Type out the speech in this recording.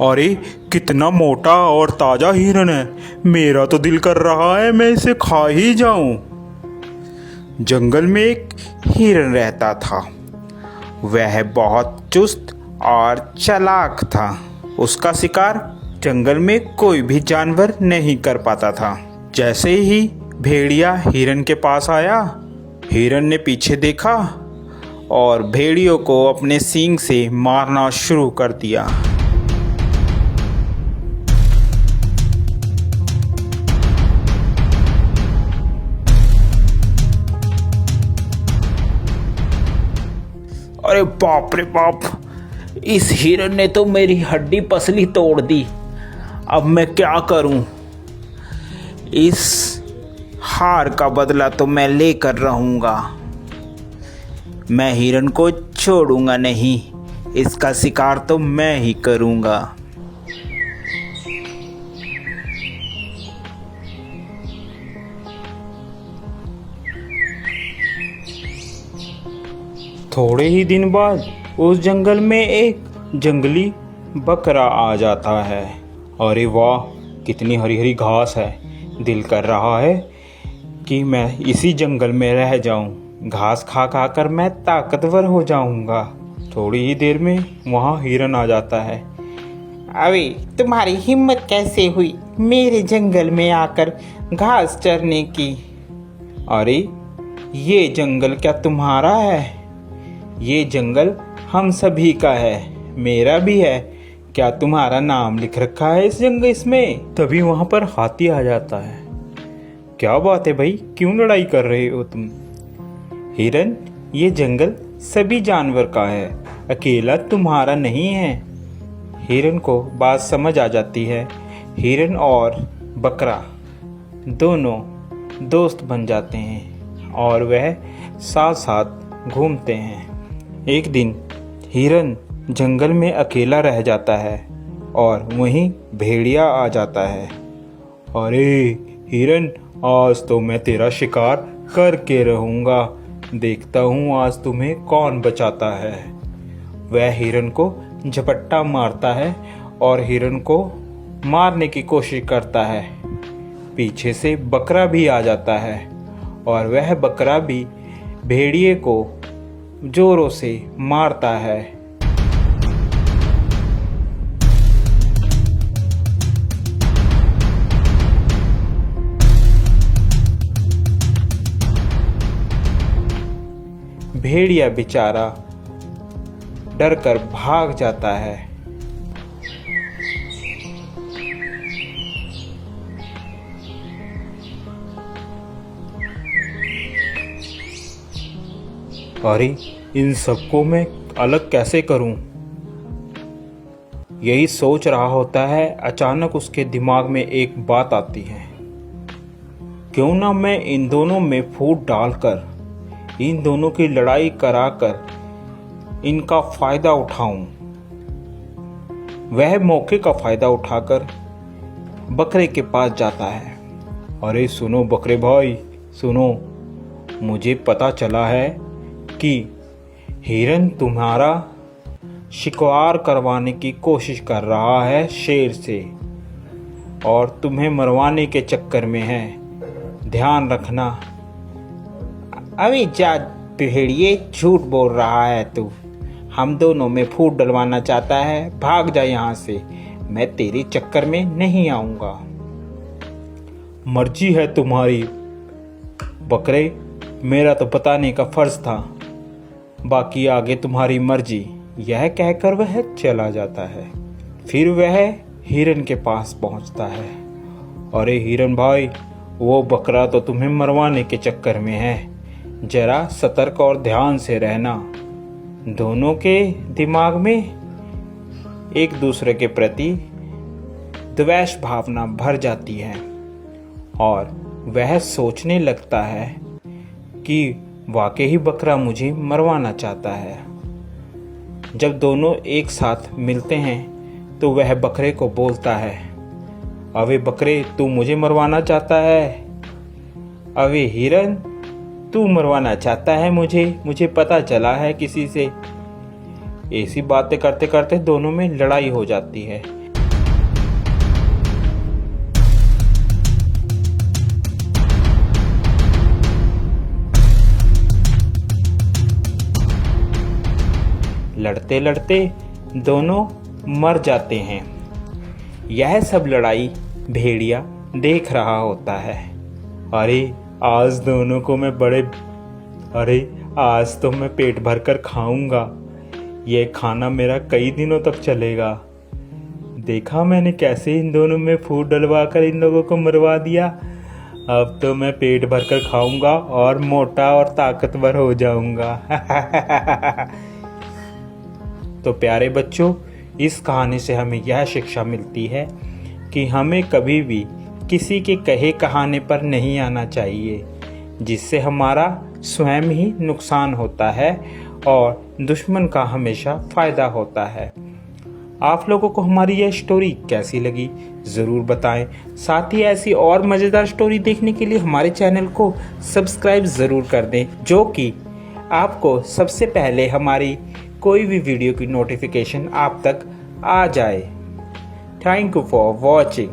अरे कितना मोटा और ताजा हिरन है। मेरा तो दिल कर रहा है मैं इसे खा ही जाऊं। जंगल में एक हिरन रहता था। वह बहुत चुस्त और चालाक था। उसका शिकार जंगल में कोई भी जानवर नहीं कर पाता था। जैसे ही भेड़िया हिरन के पास आया, हिरन ने पीछे देखा और भेड़ियों को अपने सींग से मारना शुरू कर दिया। अरे बाप रे बाप, इस हिरन ने तो मेरी हड्डी पसली तोड़ दी। अब मैं क्या करूं? इस हार का बदला तो मैं लेकर रहूंगा। मैं हिरन को छोड़ूंगा नहीं। इसका शिकार तो मैं ही करूंगा। थोड़े ही दिन बाद उस जंगल में एक जंगली बकरा आ जाता है। अरे वाह, कितनी हरी हरी घास है। दिल कर रहा है कि मैं इसी जंगल में रह जाऊं। घास खा खा कर मैं ताकतवर हो जाऊंगा। थोड़ी ही देर में वहाँ हिरन आ जाता है। अरे तुम्हारी हिम्मत कैसे हुई मेरे जंगल में आकर घास चरने की? अरे ये जंगल क्या तुम्हारा है? ये जंगल हम सभी का है, मेरा भी है। क्या तुम्हारा नाम लिख रखा है इस जंगल इसमें? तभी वहां पर हाथी आ जाता है। क्या बात है भाई, क्यों लड़ाई कर रहे हो तुम? हिरन, ये जंगल सभी जानवर का है, अकेला तुम्हारा नहीं है। हिरन को बात समझ आ जाती है। हिरन और बकरा दोनों दोस्त बन जाते हैं और वह साथ साथ घूमते हैं। एक दिन हिरन जंगल में अकेला रह जाता है और वहीं भेड़िया आ जाता है। अरे हिरन, आज तो मैं तेरा शिकार करके रहूंगा। देखता हूँ आज तुम्हें कौन बचाता है। वह हिरन को झपट्टा मारता है और हिरन को मारने की कोशिश करता है। पीछे से बकरा भी आ जाता है और वह बकरा भी भेड़िए को जोरों से मारता है। भेड़िया बेचारा डरकर भाग जाता है। अरे इन सबको मैं अलग कैसे करूं? यही सोच रहा होता है, अचानक उसके दिमाग में एक बात आती है। क्यों ना मैं इन दोनों में फूट डालकर इन दोनों की लड़ाई कराकर इनका फायदा उठाऊं। वह मौके का फायदा उठाकर बकरे के पास जाता है। अरे सुनो बकरे भाई, सुनो, मुझे पता चला है कि हिरन तुम्हारा शिकार करवाने की कोशिश कर रहा है शेर से और तुम्हें मरवाने के चक्कर में है। ध्यान रखना। अभी जा भेड़िए, झूठ बोल रहा है तू। हम दोनों में फूट डलवाना चाहता है? भाग जा यहाँ से, मैं तेरे चक्कर में नहीं आऊंगा। मर्जी है तुम्हारी बकरे, मेरा तो बताने का फर्ज था, बाकी आगे तुम्हारी मर्जी। यह कहकर वह चला जाता है। फिर वह हिरन के पास पहुंचता है। अरे हिरन भाई, वो बकरा तो तुम्हें मरवाने के चक्कर में है, जरा सतर्क और ध्यान से रहना। दोनों के दिमाग में एक दूसरे के प्रति द्वेष भावना भर जाती है और वह सोचने लगता है कि वाकई ही बकरा मुझे मरवाना चाहता है। जब दोनों एक साथ मिलते हैं तो वह बकरे को बोलता है, अबे बकरे, तू मुझे मरवाना चाहता है? अबे हिरन, तू मरवाना चाहता है मुझे पता चला है किसी से। ऐसी बातें करते करते दोनों में लड़ाई हो जाती है। लड़ते लड़ते दोनों मर जाते हैं। यह सब लड़ाई भेड़िया देख रहा होता है। अरे आज दोनों को मैं आज तो मैं पेट भर कर खाऊंगा। यह खाना मेरा कई दिनों तक चलेगा। देखा मैंने कैसे इन दोनों में फूट डलवा कर इन लोगों को मरवा दिया। अब तो मैं पेट भर कर खाऊंगा और मोटा और ताकतवर हो जाऊंगा। तो प्यारे बच्चों, इस कहानी से हमें यह शिक्षा मिलती है कि हमें कभी भी किसी के कहे कहाने पर नहीं आना चाहिए, जिससे हमारा स्वयं ही नुकसान होता है और दुश्मन का हमेशा फ़ायदा होता है। आप लोगों को हमारी यह स्टोरी कैसी लगी ज़रूर बताएं। साथ ही ऐसी और मज़ेदार स्टोरी देखने के लिए हमारे चैनल को सब्सक्राइब ज़रूर कर दें, जो कि आपको सबसे पहले हमारी कोई भी वीडियो की नोटिफिकेशन आप तक आ जाए। Thank you for watching.